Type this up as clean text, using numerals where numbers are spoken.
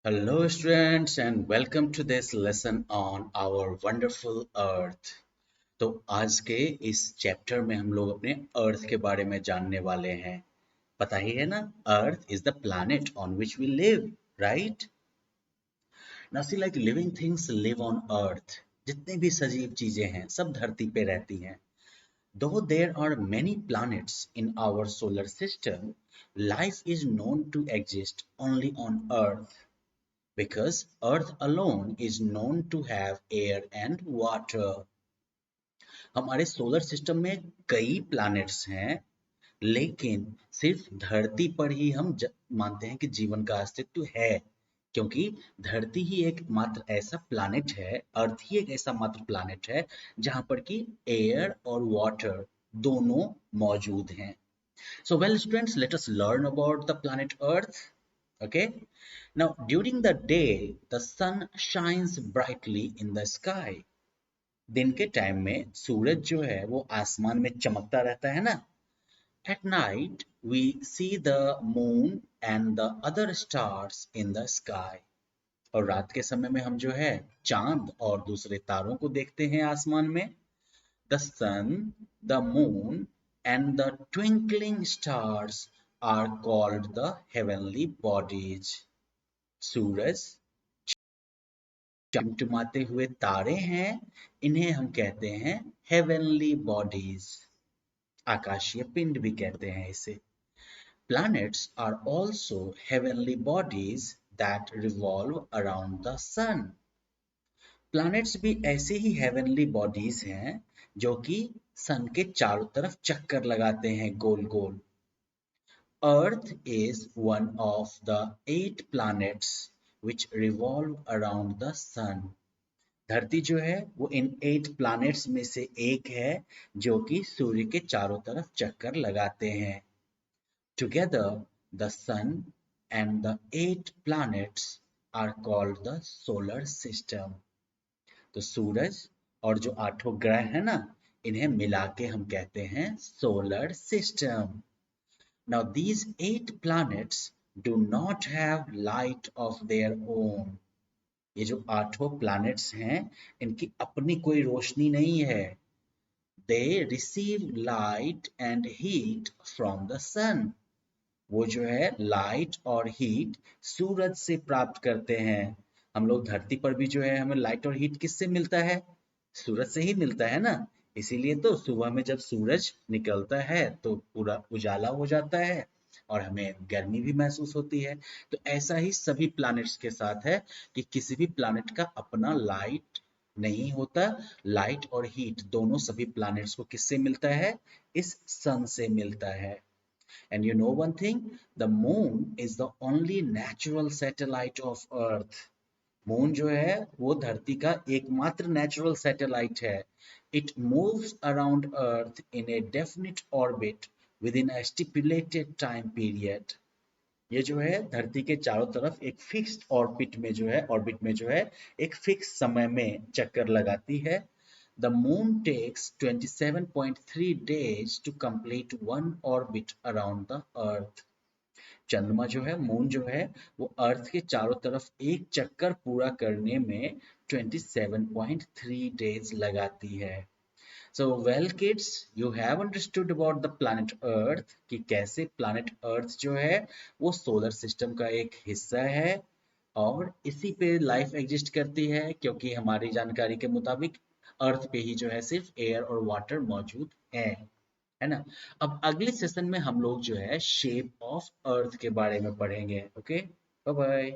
Hello, students, and welcome to this lesson on our wonderful Earth. तो आज के इस चैप्टर में हम लोग अपने अर्थ के बारे में जानने वाले हैं। पता ही है ना, earth is the planet on which we live, right? Now see, like living things live on Earth. जितनी भी सजीव चीजें हैं, सब धरती पे रहती हैं. Though there are many planets in our solar system, life is known to exist only on Earth. Because Earth alone is known to have air and water. हमारे सोलर सिस्टम में कई प्लैनेट्स हैं, लेकिन सिर्फ धरती पर ही हम मानते हैं कि जीवन का अस्तित्व है, क्योंकि धरती ही एकमात्र ऐसा प्लैनेट है, अर्थ ही एक ऐसा मात्र प्लैनेट है जहां पर कि एयर और वाटर दोनों मौजूद हैं. So well students, let us learn about the planet Earth. Okay. Now, during the day, the sun shines brightly in the sky. दिन के टाइम में सूरज जो है वो आसमान में चमकता रहता है ना. At night, we see the moon and the other stars in the sky. और रात के समय में हम जो है चांद और दूसरे तारों को देखते हैं आसमान में. The sun, the moon, and the twinkling stars are called the heavenly bodies. सूरज, टिमटिमाते हुए तारे हैं, इन्हें हम कहते हैं हेवनली बॉडीज. आकाशीय पिंड भी कहते हैं इसे. Planets are also heavenly bodies that revolve around the sun. Planets भी ऐसे ही heavenly bodies हैं जो कि सन के चारों तरफ चक्कर लगाते हैं गोल गोल. Earth is one of the 8 planets which revolve around the sun. धरती जो है वो इन 8 planets में से एक है जो कि सूर्य के चारों तरफ चक्कर लगाते हैं. Together, the sun and the 8 planets are called the solar system. तो सूरज और जो 8 ग्रह है ना, इन्हें मिला के हम कहते हैं solar system. Now, these 8 planets do not have light of their own. ये जो 8 planets हैं, इनकी अपनी कोई रोशनी नहीं है. They receive light and heat from the sun. वो जो है लाइट और हीट सूरज से प्राप्त करते हैं. हम लोग धरती पर भी जो है हमें लाइट और हीट किससे मिलता है? सूरज से ही मिलता है ना. इसीलिए तो सुबह में जब सूरज निकलता है तो पूरा उजाला हो जाता है और हमें गर्मी भी महसूस होती है. तो ऐसा ही सभी प्लैनेट्स के साथ है कि किसी भी प्लैनेट का अपना लाइट नहीं होता. लाइट और हीट दोनों सभी प्लैनेट्स को किससे मिलता है? इस सन से मिलता है. And you know one thing, the moon is the only natural satellite of Earth. Moon जो है वो धरती का एकमात्र नेचुरल सैटेलाइट है. It moves around Earth in a definite orbit within a stipulated time period. ये जो है धरती के चारों तरफ एक फिक्स्ड ऑर्बिट में जो है एक फिक्स समय में चक्कर लगाती है. The moon takes 27.3 days to complete one orbit around the earth. चंद्रमा जो है, मून जो है, वो अर्थ के चारों तरफ एक चक्कर पूरा करने में 27.3 डेज लगाती है. So well kids, you have understood about the planet Earth कि कैसे planet Earth जो है वो सोलर सिस्टम का एक हिस्सा है और इसी पे लाइफ एग्जिस्ट करती है, क्योंकि हमारी जानकारी के मुताबिक अर्थ पे ही जो है सिर्फ एयर और वाटर मौजूद है ना. अब अगले सेशन में हम लोग जो है शेप ऑफ अर्थ के बारे में पढ़ेंगे. Okay, bye bye.